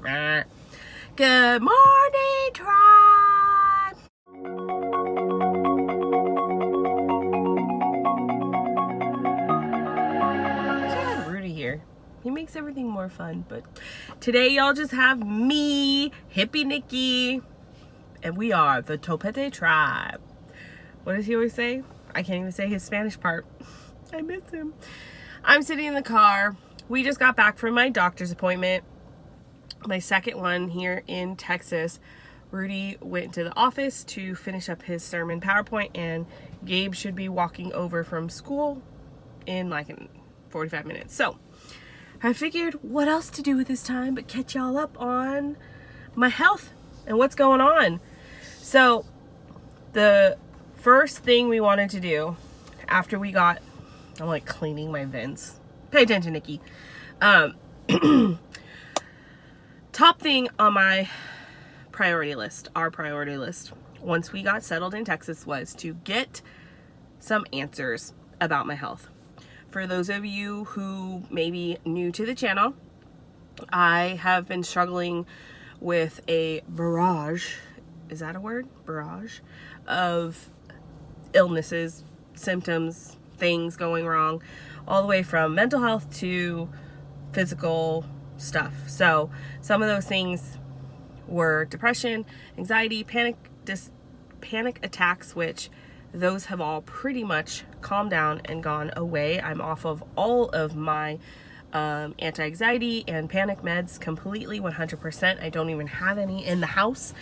Good morning, tribe. I should have Rudy here. He makes everything more fun, but today y'all just have me, Hippie Nikki, and we are the Topete tribe. What does he always say? I can't even say his Spanish part. I miss him. I'm sitting in the car. We just got back from my doctor's appointment. My second one here in Texas. Rudy went to the office to finish up his sermon PowerPoint, and Gabe should be walking over from school in like 45 minutes. So I figured what else to do with this time but catch y'all up on my health and what's going on. So the first thing we wanted to do after we got, I'm like cleaning my vents. Pay attention, Nikki. Top thing on my priority list, our priority list, once we got settled in Texas, was to get some answers about my health. For those of you who may be new to the channel, I have been struggling with a barrage, is that a word? Barrage of illnesses, symptoms, things going wrong, all the way from mental health to physical stuff. So some of those things were depression, anxiety, panic attacks, which those have all pretty much calmed down and gone away. I'm off of all of my anti-anxiety and panic meds completely, 100%. I don't even have any in the house.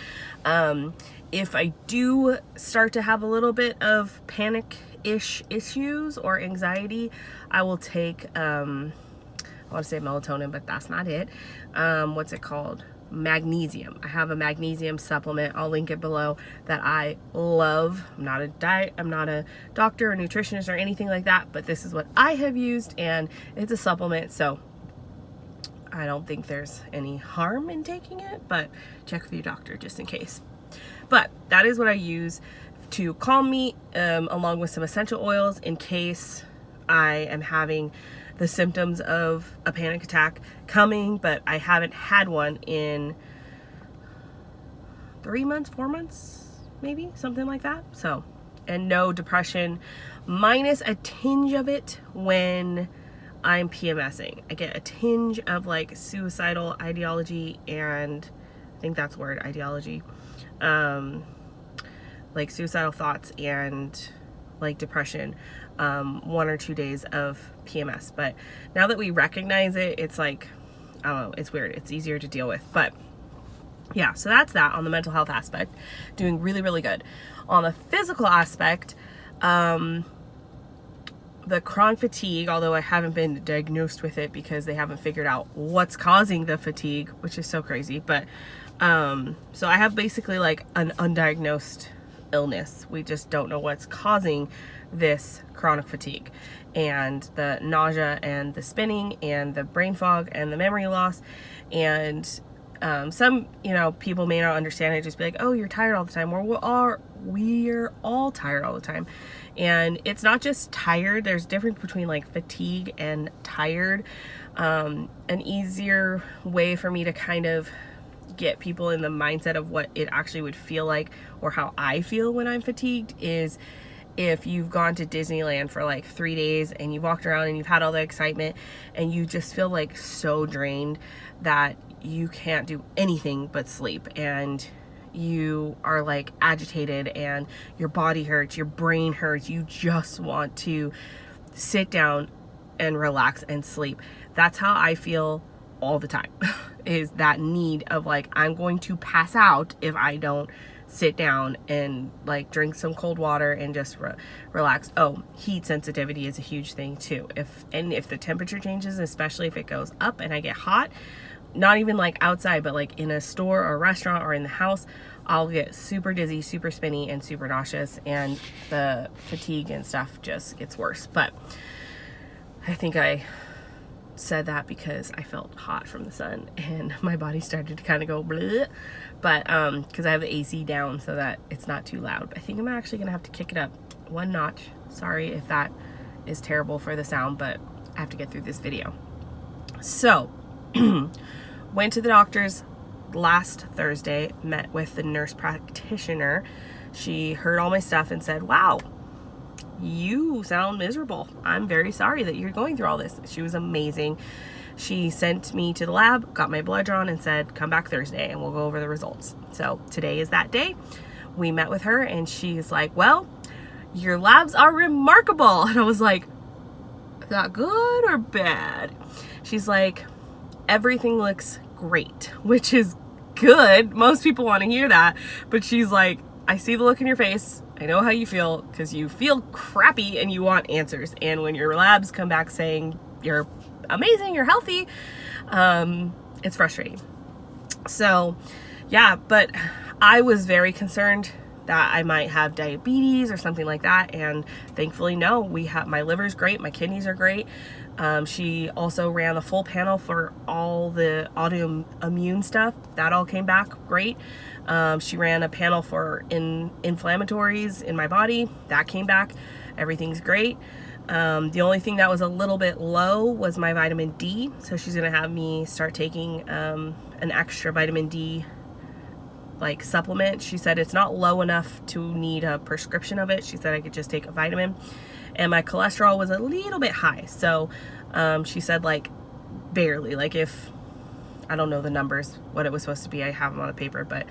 If I do start to have a little bit of panic-ish issues or anxiety, I will take I want to say melatonin, but that's not it. What's it called? Magnesium. I have a magnesium supplement. I'll link it below that I love. I'm not a doctor or nutritionist or anything like that, but this is what I have used, and it's a supplement, so I don't think there's any harm in taking it, but check with your doctor just in case. But that is what I use to calm me, along with some essential oils in case I am having the symptoms of a panic attack coming, but I haven't had one in 3 months, 4 months, maybe, something like that. So, and no depression, minus a tinge of it when I'm PMSing. I get a tinge of like suicidal ideology, and I think that's the word, ideology, like suicidal thoughts and like depression, 1 or 2 days of PMS. But now that we recognize it, it's like, I don't know, it's weird. It's easier to deal with. But yeah, so that's that on the mental health aspect. Doing really, really good. On the physical aspect, the chronic fatigue, although I haven't been diagnosed with it because they haven't figured out what's causing the fatigue, which is so crazy. But so I have basically like an undiagnosed illness. We just don't know what's causing this chronic fatigue, and the nausea and the spinning and the brain fog and the memory loss. And some, people may not understand it, just be like, oh, you're tired all the time. We're all tired all the time. And it's not just tired. There's a difference between like fatigue and tired. An easier way for me to kind of get people in the mindset of what it actually would feel like, or how I feel when I'm fatigued, is if you've gone to Disneyland for like 3 days and you've walked around and you've had all the excitement and you just feel like so drained that you can't do anything but sleep, and you are like agitated and your body hurts, your brain hurts, you just want to sit down and relax and sleep. That's how I feel all the time. Is that need of like, I'm going to pass out if I don't sit down and like drink some cold water and just relax. Oh, heat sensitivity is a huge thing too. If the temperature changes, especially if it goes up and I get hot, not even like outside, but like in a store or a restaurant or in the house, I'll get super dizzy, super spinny, and super nauseous, and the fatigue and stuff just gets worse. But I think I said that because I felt hot from the sun and my body started to kind of go bleh. But because I have the AC down so that it's not too loud. But I think I'm actually gonna have to kick it up 1 notch. Sorry if that is terrible for the sound, but I have to get through this video. So went to the doctor's last Thursday, met with the nurse practitioner. She heard all my stuff and said, wow, you sound miserable. I'm very sorry that you're going through all this. She was amazing. She sent me to the lab, got my blood drawn, and said, come back Thursday and we'll go over the results. So today is that day. We met with her and she's like, well, your labs are remarkable. And I was like, is that good or bad? She's like, everything looks great, which is good. Most people want to hear that. But she's like, I see the look in your face. I know how you feel, because you feel crappy and you want answers. And when your labs come back saying you're amazing, you're healthy, it's frustrating. So yeah, but I was very concerned that I might have diabetes or something like that, and thankfully no. My liver's great, my kidneys are great. She also ran a full panel for all the autoimmune stuff. That all came back great. She ran a panel for inflammatories in my body. That came back. Everything's great. The only thing that was a little bit low was my vitamin D. So she's going to have me start taking an extra vitamin D like supplement. She said it's not low enough to need a prescription of it. She said I could just take a vitamin. And my cholesterol was a little bit high. So she said like barely, like if, I don't know the numbers, what it was supposed to be. I have them on a paper, but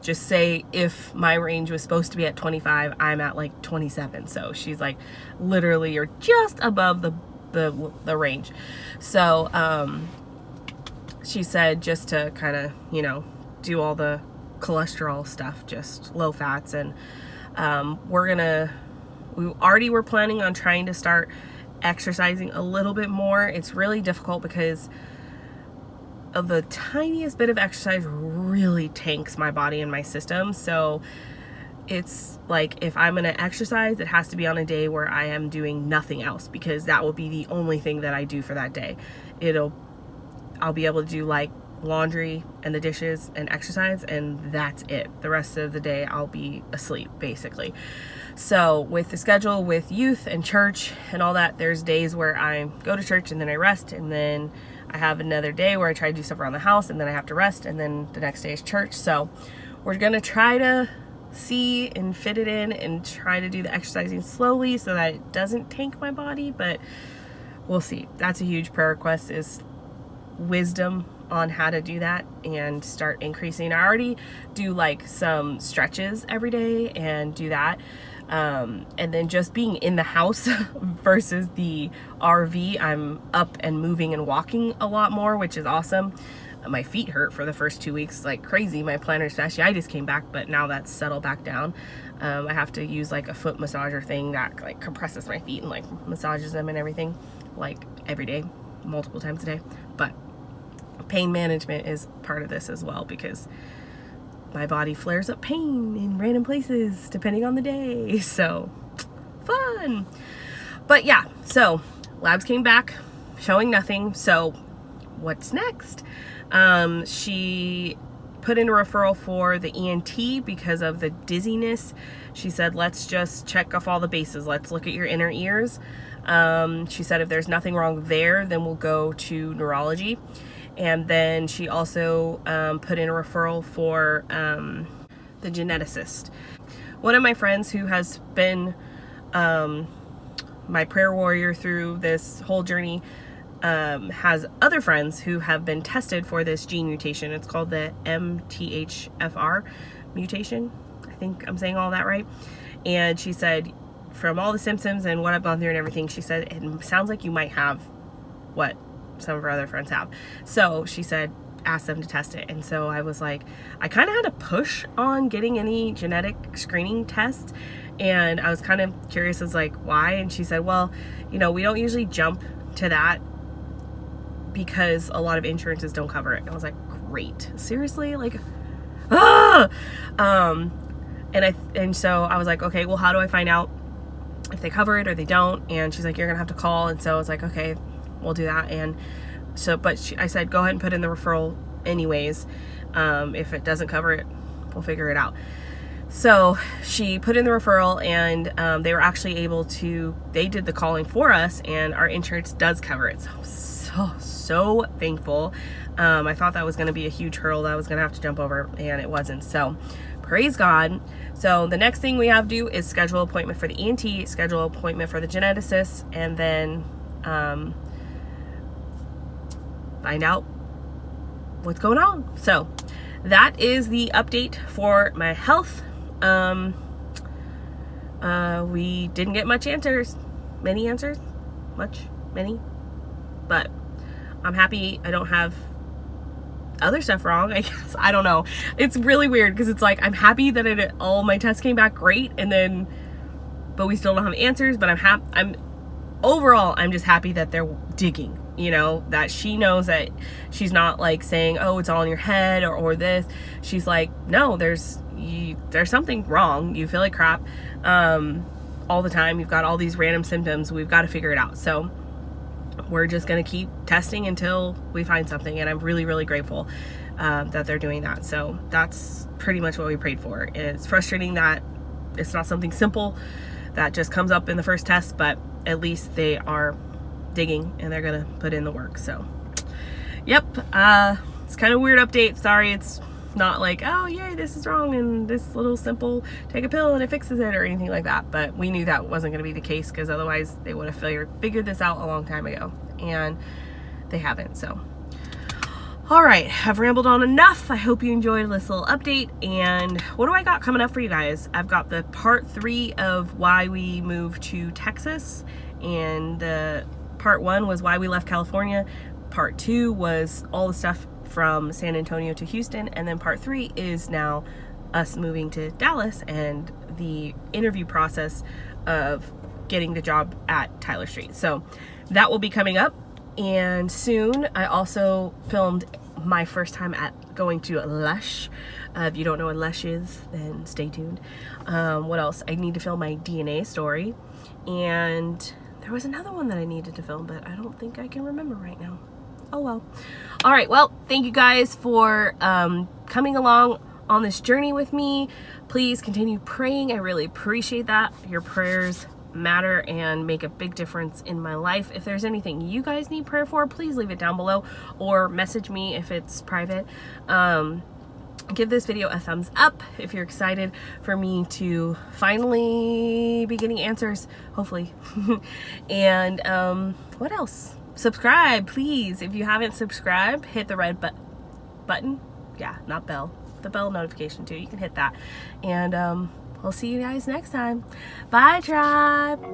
just say if my range was supposed to be at 25, I'm at like 27. So she's like, literally you're just above the range. So she said just to kind of, do all the cholesterol stuff, just low fats. And we already were planning on trying to start exercising a little bit more. It's really difficult because of the tiniest bit of exercise really tanks my body and my system. So it's like if I'm going to exercise, it has to be on a day where I am doing nothing else, because that will be the only thing that I do for that day. I'll be able to do like laundry and the dishes and exercise, and that's it. The rest of the day I'll be asleep basically. So with the schedule with youth and church and all that, there's days where I go to church and then I rest, and then I have another day where I try to do stuff around the house and then I have to rest, and then the next day is church. So we're gonna try to see and fit it in and try to do the exercising slowly so that it doesn't tank my body, but we'll see. That's a huge prayer request, is wisdom on how to do that and start increasing. I already do like some stretches every day and do that. And then just being in the house versus the RV, I'm up and moving and walking a lot more, which is awesome. My feet hurt for the first 2 weeks like crazy. My plantar fasciitis came back, but now that's settled back down. I have to use like a foot massager thing that like compresses my feet and like massages them and everything, like every day, multiple times a day. But pain management is part of this as well, because my body flares up pain in random places depending on the day. So fun. But yeah, so labs came back showing nothing. So what's next? She put in a referral for the ENT because of the dizziness. She said, let's just check off all the bases. Let's look at your inner ears. She said if there's nothing wrong there, then we'll go to neurology. And then she also put in a referral for the geneticist. One of my friends who has been my prayer warrior through this whole journey has other friends who have been tested for this gene mutation. It's called the MTHFR mutation. I think I'm saying all that right. And she said, from all the symptoms and what I've gone through and everything, she said, it sounds like you might have what some of our other friends have. So she said, ask them to test it. And so I was like, I kind of had to push on getting any genetic screening tests. And I was kind of curious as like, why? And she said, well, we don't usually jump to that because a lot of insurances don't cover it. And I was like, great. Seriously? Like, ah! And so I was like, okay, well, how do I find out if they cover it or they don't? And she's like, you're gonna have to call. And so I was like, okay, we'll do that. And so, but I said, go ahead and put in the referral anyways. If it doesn't cover it, we'll figure it out. So she put in the referral, and they were actually able to, they did the calling for us, and our insurance does cover it. So I'm so thankful. I thought that was going to be a huge hurdle that I was going to have to jump over, and it wasn't. So praise God. So the next thing we have to do is schedule an appointment for the ENT, schedule an appointment for the geneticist, and then find out what's going on. So that is the update for my health. We didn't get many answers, but I'm happy I don't have other stuff wrong, I guess. I don't know. It's really weird because it's like I'm happy that all my tests came back great, but we still don't have answers. But overall I'm just happy that they're digging, that she knows that she's not like saying, oh, it's all in your head or this. She's like, no, there's something wrong. You feel like crap all the time. You've got all these random symptoms. We've got to figure it out. So we're just going to keep testing until we find something. And I'm really, really grateful that they're doing that. So that's pretty much what we prayed for. It's frustrating that it's not something simple that just comes up in the first test, but at least they are digging and they're going to put in the work. So, yep. It's kind of a weird update. Sorry, it's not like, oh, yay, this is wrong and this little simple, take a pill and it fixes it or anything like that. But we knew that wasn't going to be the case because otherwise they would have figured this out a long time ago, and they haven't. So, all right, I've rambled on enough. I hope you enjoyed this little update. And what do I got coming up for you guys? I've got the part 3 of why we moved to Texas, and the part 1 was why we left California. Part 2 was all the stuff from San Antonio to Houston, and then part 3 is now us moving to Dallas and the interview process of getting the job at Tyler Street. So that will be coming up. And soon I also filmed my first time at going to Lush. If you don't know what Lush is, then stay tuned. What else? I need to film my DNA story, and there was another one that I needed to film, but I don't think I can remember right now. Oh well. All right, well, thank you guys for coming along on this journey with me. Please continue praying. I really appreciate that. Your prayers matter and make a big difference in my life. If there's anything you guys need prayer for, please leave it down below or message me if it's private. Give this video a thumbs up if you're excited for me to finally be getting answers, hopefully. And what else? Subscribe, please. If you haven't subscribed, hit the red button. Yeah, not bell. The bell notification too. You can hit that. And we'll see you guys next time. Bye, tribe.